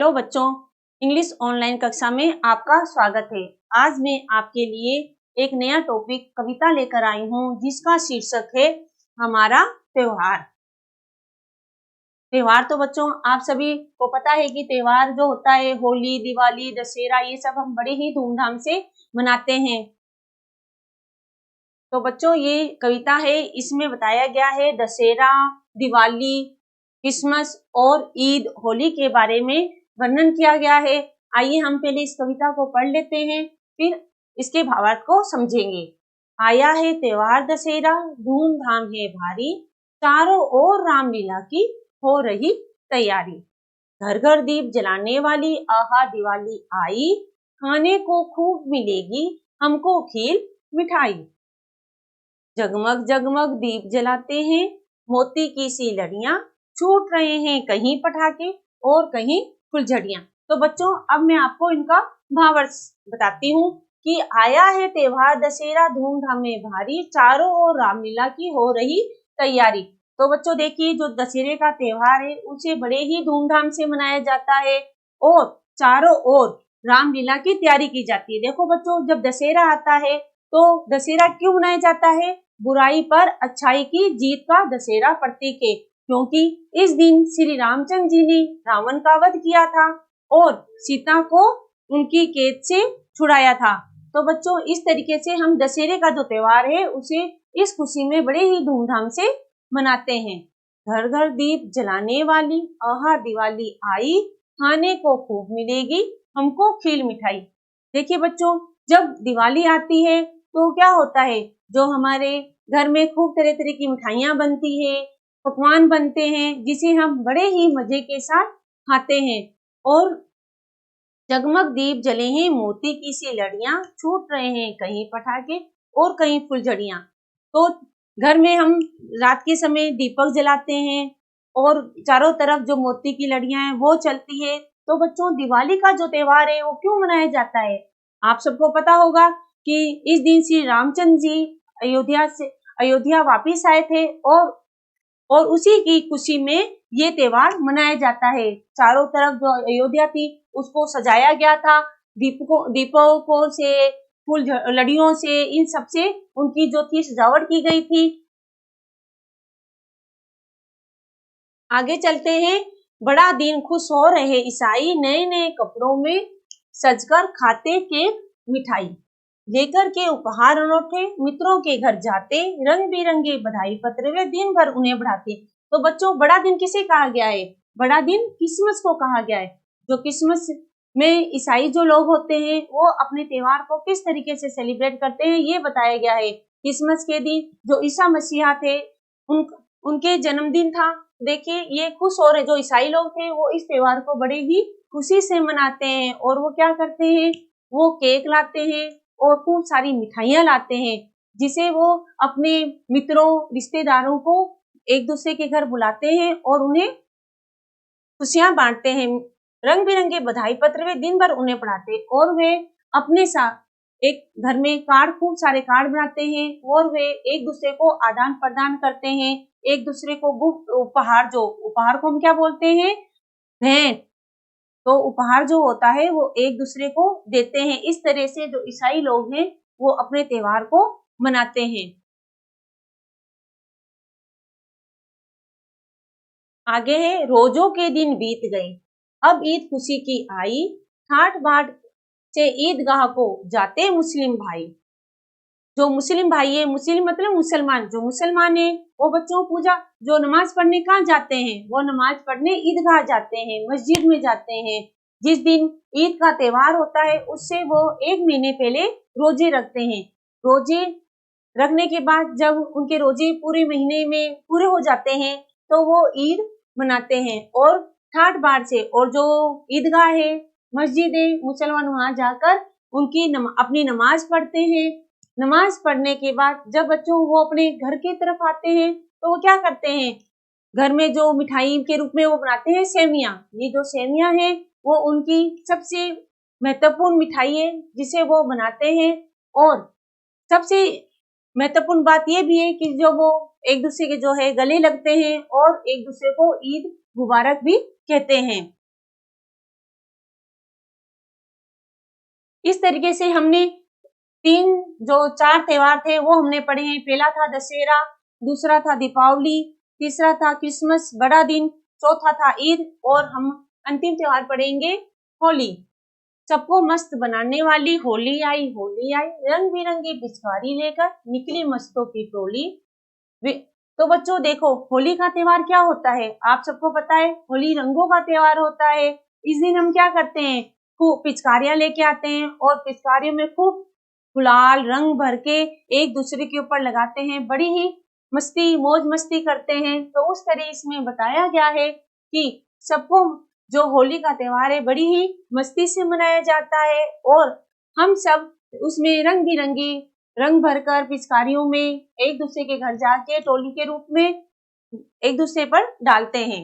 Hello बच्चों, English online कक्षा में आपका स्वागत है। आज मैं आपके लिए एक नया टॉपिक कविता लेकर आई हूँ जिसका शीर्षक है हमारा त्योहार। त्योहार तो बच्चों आप सभी को पता है कि त्योहार जो होता है होली, दिवाली, दशहरा, ये सब हम बड़े ही धूमधाम से मनाते हैं। तो बच्चों ये कविता है, इसमें बताया गया है दशहरा, दिवाली, क्रिसमस और ईद, होली के बारे में वर्णन किया गया है। आइए हम पहले इस कविता को पढ़ लेते हैं, फिर इसके भावार्थ को समझेंगे। आया है त्योहार दशहरा, धूमधाम है भारी, चारों ओर रामलीला की हो रही तैयारी। घर घर दीप जलाने वाली आहा दिवाली आई, खाने को खूब मिलेगी हमको खीर मिठाई। जगमग जगमग दीप जलाते हैं मोती की सी लड़ियां, छूट रहे हैं कहीं पटाखे और कहीं फुलझड़ियां। तो बच्चों अब मैं आपको इनका भावार्थ बताती हूँ कि आया है त्योहार दशहरा, धूमधाम में भारी, चारों ओर रामलीला की हो रही तैयारी। तो बच्चों देखिए, जो दशहरे का त्योहार है उसे बड़े ही धूमधाम से मनाया जाता है और चारों ओर रामलीला की तैयारी की जाती है। देखो बच्चों, जब दशहरा आता है तो दशहरा क्यों मनाया जाता है? बुराई पर अच्छाई की जीत का दशहरा प्रतीक है, क्योंकि इस दिन श्री रामचंद्र जी ने रावण का वध किया था और सीता को उनकी कैद से छुड़ाया था। तो बच्चों इस तरीके से हम दशहरे का जो त्योहार है उसे इस खुशी में बड़े ही धूमधाम से मनाते हैं। घर घर दीप जलाने वाली आहा दिवाली आई, खाने को खूब मिलेगी हमको खीर मिठाई। देखिए बच्चों, जब दिवाली आती है तो क्या होता है, जो हमारे घर में खूब तरह तरह की मिठाइयाँ बनती है, पकवान बनते हैं जिसे हम बड़े ही मजे के साथ खाते हैं। और जगमग दीप जले हैं मोती की सी लड़ियां, छूट रहे हैं कहीं पटाखे और कहीं फुलझड़ियां। तो घर में हम रात के समय दीपक जलाते हैं और चारों तरफ जो मोती की लड़ियां हैं वो चलती है। तो बच्चों दिवाली का जो त्योहार है वो क्यों मनाया जाता है? आप सबको पता होगा कि इस दिन श्री रामचंद्र जी अयोध्या वापिस आए थे और उसी की खुशी में ये त्योहार मनाया जाता है। चारों तरफ जो अयोध्या थी उसको सजाया गया था, दीपों से, फूल लड़ियों से, इन सब से उनकी जो थी सजावट की गई थी। आगे चलते हैं। बड़ा दिन खुश हो रहे ईसाई, नए नए कपड़ों में सजकर खाते केक मिठाई। लेकर के उपहार अनोखे मित्रों के घर जाते, रंग बिरंगे बधाई पत्र वे दिन भर उन्हें बढ़ाते। तो बच्चों बड़ा दिन किसे कहा गया है? बड़ा दिन क्रिसमस को कहा गया है। जो क्रिसमस में ईसाई जो लोग होते हैं वो अपने त्योहार को किस तरीके से सेलिब्रेट करते हैं ये बताया गया है। क्रिसमस के दिन जो ईसा मसीहा थे उनके जन्मदिन था। देखिए ये खुश हो रहे, जो ईसाई लोग थे वो इस त्योहार को बड़े ही खुशी से मनाते हैं और वो क्या करते हैं, वो केक लाते हैं और खूब सारी मिठाइयाँ लाते हैं, जिसे वो अपने मित्रों रिश्तेदारों को एक दूसरे के घर बुलाते हैं और उन्हें खुशियां बांटते हैं। रंग बिरंगे बधाई पत्र वे दिन भर उन्हें पढ़ाते और वे अपने साथ एक घर में खूब सारे कार्ड बनाते हैं और वे एक दूसरे को आदान प्रदान करते हैं। एक दूसरे को गुप्त उपहार, जो उपहार को हम क्या बोलते हैं, भेंट। तो उपहार जो होता है वो एक दूसरे को देते हैं। इस तरह से जो ईसाई लोग हैं वो अपने त्योहार को मनाते हैं। आगे है, रोजों के दिन बीत गए अब ईद खुशी की आई, ठाट बाट से ईदगाह को जाते मुस्लिम भाई। जो मुस्लिम भाई है, मुस्लिम मतलब मुसलमान, जो मुसलमान है वो बच्चों पूजा जो नमाज पढ़ने कहाँ जाते हैं, वो नमाज पढ़ने ईदगाह जाते हैं, मस्जिद में जाते हैं। जिस दिन ईद का त्योहार होता है उससे वो एक महीने पहले रोजे रखते हैं। रोजे रखने के बाद जब उनके रोजे पूरे महीने में पूरे हो जाते हैं तो वो ईद मनाते हैं और ठाट बाट से, और जो ईदगाह है, मस्जिद है, मुसलमान वहां जाकर उनकी अपनी नमाज पढ़ते हैं। नमाज पढ़ने के बाद जब बच्चों वो अपने घर की तरफ आते हैं तो वो क्या करते हैं, घर में जो मिठाई के रूप में वो बनाते हैं सेवियां। ये जो सेवियां हैं वो उनकी सबसे महत्वपूर्ण मिठाई है जिसे वो बनाते हैं। और सबसे महत्वपूर्ण बात ये भी है कि जो वो एक दूसरे के जो है गले लगते हैं और एक दूसरे को ईद मुबारक भी कहते हैं। इस तरीके से हमने चार त्योहार थे वो हमने पढ़े हैं। पहला था दशहरा, दूसरा था दीपावली, तीसरा था क्रिसमस बड़ा दिन, चौथा था ईद और हम अंतिम त्योहार पढ़ेंगे होली। सबको मस्त बनाने वाली होली आई, रंग बिरंगी पिचकारी लेकर निकली मस्तों की टोली। तो बच्चों देखो, होली का त्योहार क्या होता है, आप सबको पता है, होली रंगों का त्योहार होता है। इस दिन हम क्या करते हैं, खूब पिचकारियां लेके आते हैं और पिचकारियों में खूब गुलाल रंग भर के एक दूसरे के ऊपर लगाते हैं, बड़ी ही मस्ती मौज मस्ती करते हैं। तो उस तरह इसमें बताया गया है कि सबको जो होली का त्योहार है बड़ी ही मस्ती से मनाया जाता है और हम सब उसमें रंग बिरंगी रंग भरकर पिचकारियों में एक दूसरे के घर जाके टोली के रूप में एक दूसरे पर डालते हैं।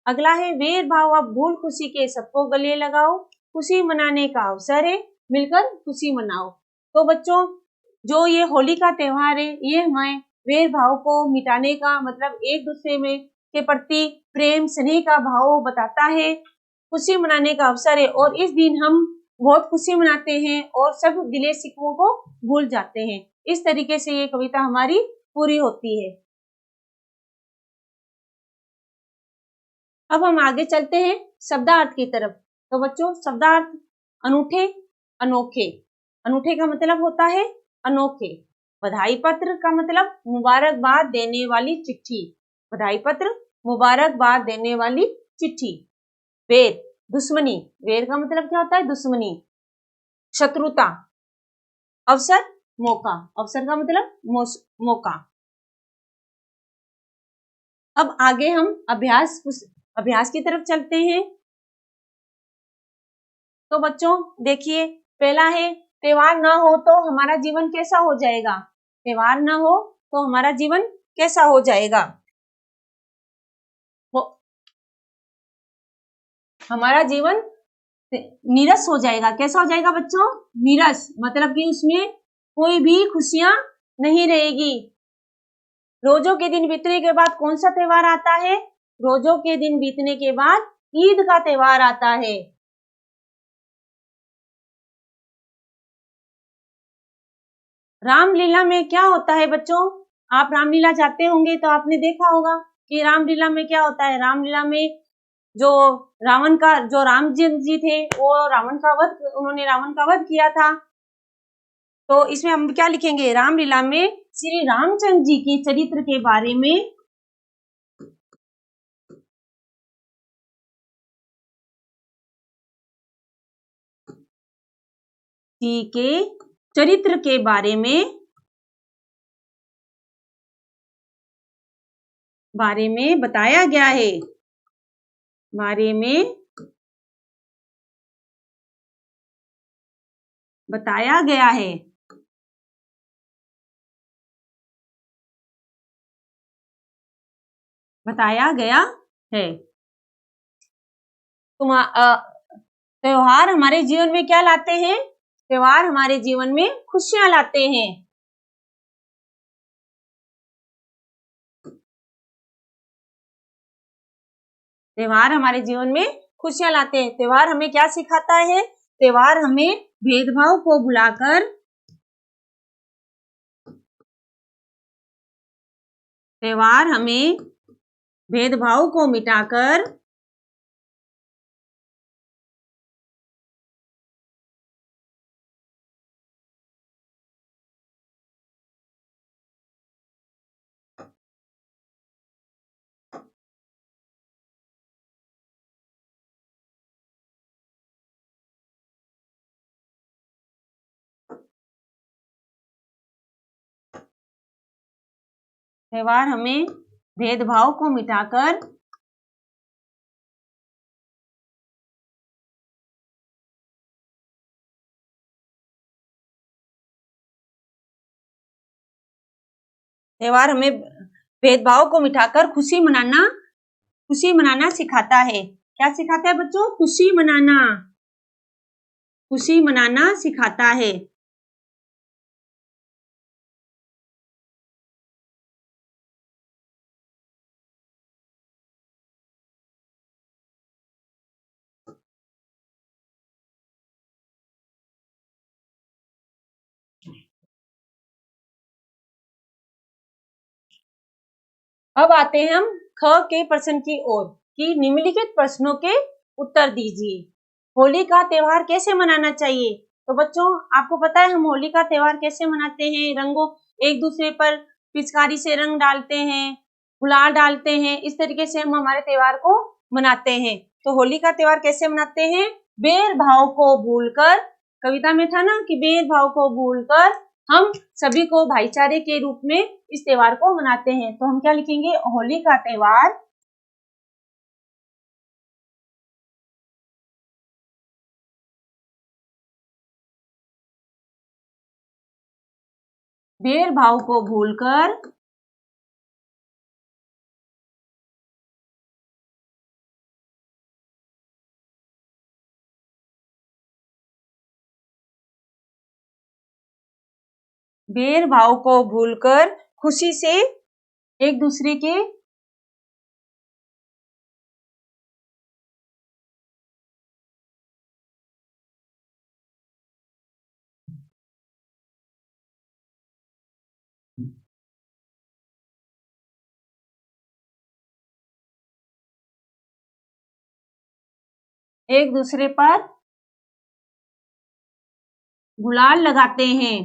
अगला है वेर भाव अब भूल खुशी के सबको गले लगाओ, खुशी मनाने का अवसर है मिलकर खुशी मनाओ। तो बच्चों जो ये होली का त्योहार है ये हमें वेर भाव को मिटाने का मतलब एक दूसरे में के प्रति प्रेम स्नेह का भाव बताता है, खुशी मनाने का अवसर है और इस दिन हम बहुत खुशी मनाते हैं और सब गिले शिकवों को भूल जाते हैं। इस तरीके से ये कविता हमारी पूरी होती है। अब हम आगे चलते हैं शब्दार्थ की तरफ। तो बच्चों शब्दार्थ अनूठे, अनोखे। अनूठे का मतलब होता है अनोखे। बधाई पत्र का मतलब मुबारकबाद देने वाली चिट्ठी, बधाई पत्र मुबारकबाद देने वाली चिट्ठी। वेर दुश्मनी, वेर का मतलब क्या होता है दुश्मनी। शत्रुता, अवसर मौका, अवसर का मतलब मौका। अब आगे हम अभ्यास की तरफ चलते हैं। तो बच्चों देखिए, पहला है त्योहार ना हो तो हमारा जीवन कैसा हो जाएगा, त्योहार ना हो तो हमारा जीवन कैसा हो जाएगा। हमारा जीवन नीरस हो जाएगा। कैसा हो जाएगा बच्चों, नीरस, मतलब कि उसमें कोई भी खुशियां नहीं रहेगी। रोजों के दिन बीतने के बाद कौन सा त्योहार आता है, रोजों के दिन बीतने के बाद ईद का त्योहार आता है। रामलीला में क्या होता है बच्चों, आप रामलीला जाते होंगे तो आपने देखा होगा कि रामलीला में क्या होता है। रामलीला में जो राम जी थे वो उन्होंने रावण का वध किया था। तो इसमें हम क्या लिखेंगे, रामलीला में श्री रामचंद्र जी के चरित्र के बारे में जी के चरित्र के बारे में बताया गया है, बारे में बताया गया है। बताया गया है। त्योहार हमारे जीवन में क्या लाते हैं, त्योहार हमारे जीवन में खुशियां लाते हैं। त्योहार हमारे जीवन में खुशियां लाते हैं। त्योहार हमें क्या सिखाता है, त्योहार हमें भेदभाव को भुलाकर, त्योहार हमें भेदभाव को मिटाकर त्योहार हमें भेदभाव को मिटाकर त्योहार हमें भेदभाव को मिटाकर खुशी मनाना सिखाता है। क्या सिखाता है बच्चों, खुशी मनाना सिखाता है। अब आते हैं हम ख के प्रश्न की ओर कि निम्नलिखित प्रश्नों के उत्तर दीजिए। होली का त्योहार कैसे मनाना चाहिए? तो बच्चों आपको पता है हम होली का त्योहार कैसे मनाते हैं? रंगों एक दूसरे पर पिचकारी से रंग डालते हैं, गुलाल डालते हैं, इस तरीके से हम हमारे त्योहार को मनाते हैं। तो होली का त्योहार कैसे मनाते हैं? बैर भाव को भूलकर, कविता में था ना कि बैर भाव को भूलकर हम सभी को भाईचारे के रूप में इस त्योहार को मनाते हैं। तो हम क्या लिखेंगे? होली का त्योहार भेदभाव को भूलकर भेदभाव को भूलकर खुशी से एक दूसरे के एक दूसरे पर गुलाल लगाते हैं।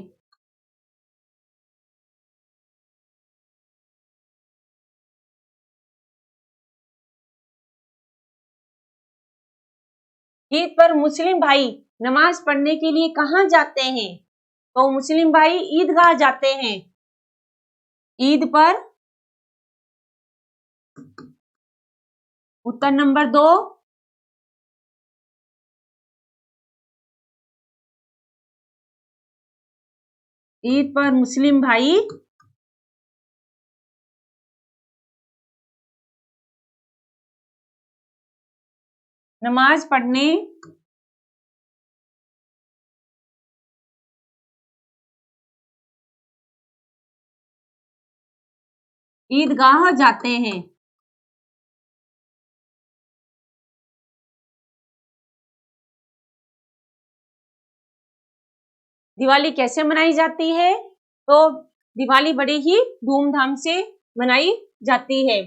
ईद पर मुस्लिम भाई नमाज पढ़ने के लिए कहाँ जाते हैं? तो मुस्लिम भाई ईदगाह जाते हैं। ईद पर उत्तर नंबर 2, ईद पर मुस्लिम भाई नमाज पढ़ने ईदगाह जाते हैं। दिवाली कैसे मनाई जाती है? तो दिवाली बड़े ही धूमधाम से मनाई जाती है।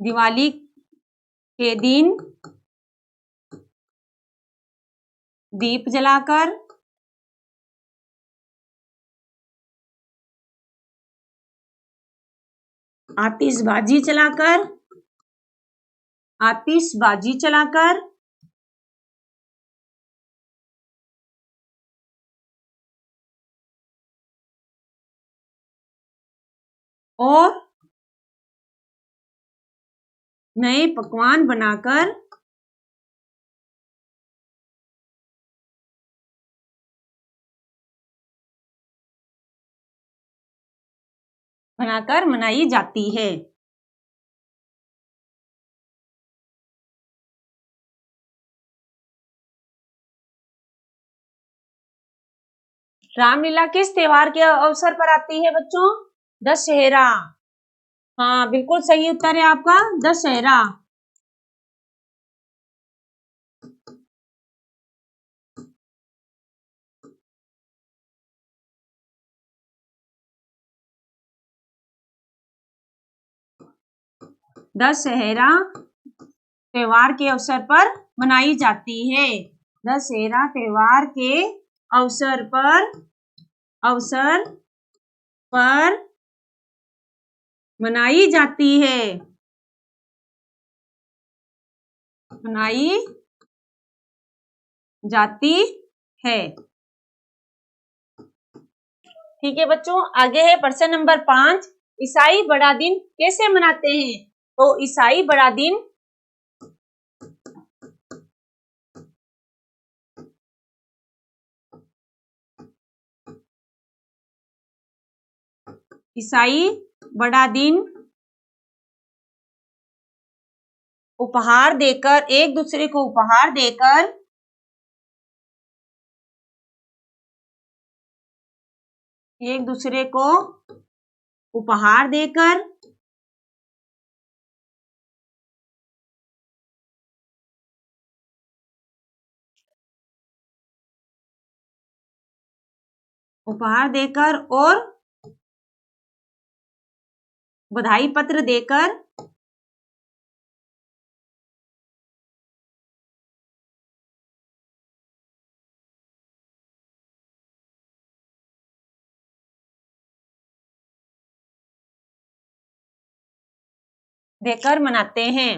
दिवाली के दिन दीप जलाकर आतिशबाजी चलाकर और नए पकवान बनाकर मनाई जाती है। रामलीला किस त्योहार के अवसर पर आती है बच्चों? दशहरा। हाँ बिल्कुल सही उत्तर है आपका, दशहरा। दशहरा त्योहार के अवसर पर मनाई जाती है। दशहरा त्योहार के अवसर पर मनाई जाती है। मनाई जाती है। ठीक है बच्चों, आगे है प्रश्न नंबर 5। ईसाई बड़ा दिन कैसे मनाते हैं? तो ईसाई बड़ा दिन ईसाई बड़ा दिन उपहार देकर, एक दूसरे को उपहार देकर एक दूसरे को उपहार देकर उपहार देकर और बधाई पत्र देकर मनाते हैं।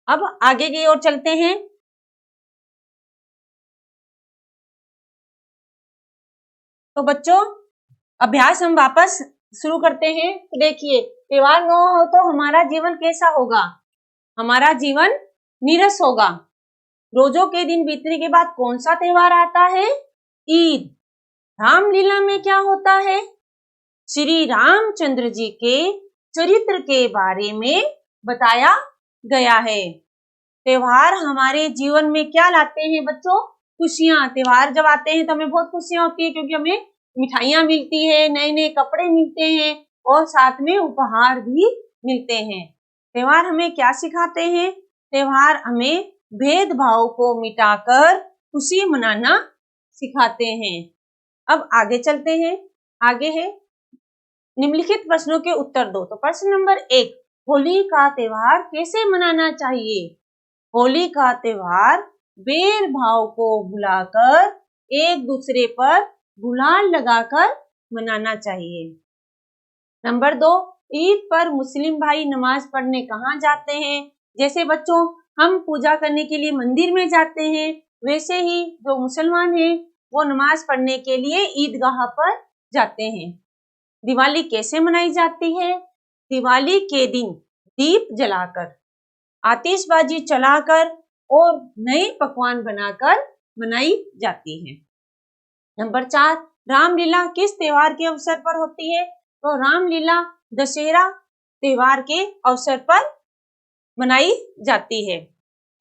अब आगे की ओर चलते हैं। तो बच्चों अभ्यास हम वापस शुरू करते हैं। देखिए, त्योहार न हो तो हमारा जीवन कैसा होगा? हमारा जीवन नीरस होगा। रोजों के दिन बीतने के बाद कौन सा त्योहार आता है? ईद। रामलीला में क्या होता है? श्री रामचंद्र जी के चरित्र के बारे में बताया गया है। त्योहार हमारे जीवन में क्या लाते हैं बच्चों? खुशियां। त्योहार जब आते हैं तो हमें बहुत खुशियां होती है, क्योंकि हमें मिठाइयां मिलती है, नए नए कपड़े मिलते हैं और साथ में उपहार भी मिलते हैं। त्योहार हमें क्या सिखाते हैं? त्योहार हमें भेदभाव को मिटाकर खुशी मनाना सिखाते हैं। अब आगे चलते हैं। आगे है निम्नलिखित प्रश्नों के उत्तर दो। तो प्रश्न नंबर 1, होली का त्योहार कैसे मनाना चाहिए? होली का त्योहार बैर भाव को भुलाकर एक दूसरे पर गुलाल लगाकर मनाना चाहिए। नंबर 2, ईद पर मुस्लिम भाई नमाज पढ़ने कहाँ जाते हैं? जैसे बच्चों हम पूजा करने के लिए मंदिर में जाते हैं, वैसे ही जो मुसलमान हैं वो नमाज पढ़ने के लिए ईदगाह पर जाते हैं। दिवाली कैसे मनाई जाती है? दिवाली के दिन दीप जलाकर, आतिशबाजी चलाकर और नए पकवान बनाकर मनाई जाती है। नंबर 4, रामलीला किस त्योहार के अवसर पर होती है? तो रामलीला दशहरा त्योहार के अवसर पर मनाई जाती है।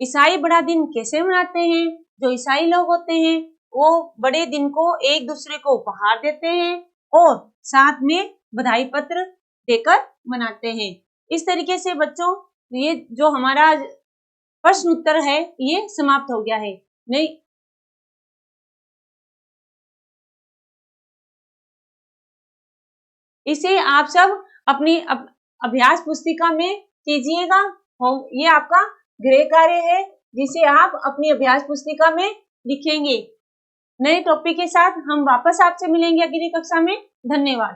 ईसाई बड़ा दिन कैसे मनाते हैं? जो ईसाई लोग होते हैं वो बड़े दिन को एक दूसरे को उपहार देते हैं और साथ में बधाई पत्र देकर मनाते हैं। इस तरीके से बच्चों ये जो हमारा प्रश्न उत्तर है ये समाप्त हो गया है। नहीं, इसे आप सब अपनी अभ्यास पुस्तिका में कीजिएगा। ये आपका गृह कार्य है जिसे आप अपनी अभ्यास पुस्तिका में लिखेंगे। नए टॉपिक के साथ हम वापस आपसे मिलेंगे अगली कक्षा में। धन्यवाद।